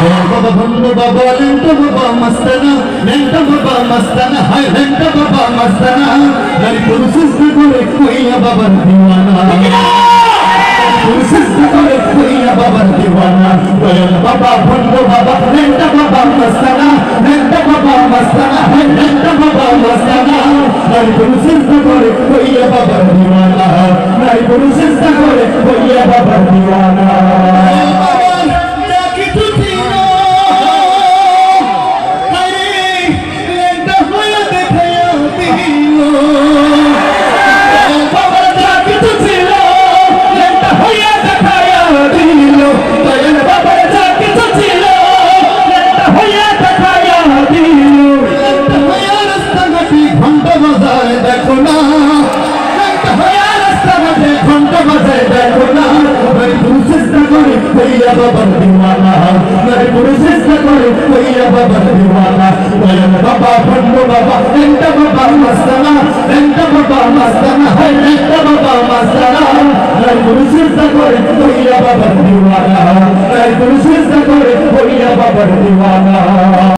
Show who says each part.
Speaker 1: বাবা বন্ধু বাবা লেন্টা বাবা মস্তানা লেন্টা বাবা মস্তানা হায় লেন্টা বাবা মস্তানা নারী পুরুষ করে কইয়া বাবার দিওয়ানা পুরুষ করে কইয়া বাবার দিওয়ানা দয়াল বাবা বন্ধু বাবা লেন্টা বাবা মস্তানা লেন্টা বাবা মস্তানা হায় লেন্টা বাবা মস্তানা নারী পুরুষ করে কইয়া বাবার দিওয়ানা নারী পুরুষ করে কইয়া বাবার দিওয়ানা দেখো না রাস্তা মাঝে ঘন্টা বাজায় দেখো না নারী পুরুষ চেষ্টা করে কইয়া বাবার দিওয়ানা নারী পুরুষ চেষ্টা করে কইয়া বাবার দিওয়ানা দয়াল বাবা বন্ধু বাবা লেন্টা বাবা মস্তানা লেন্টা বাবা মস্তানা হায় লেন্টা বাবা মস্তানা নারী পুরুষ চেষ্টা করে কইয়া বাবার দিওয়ানা নারী পুরুষ চেষ্টা করে কইয়া বাবার দিওয়ানা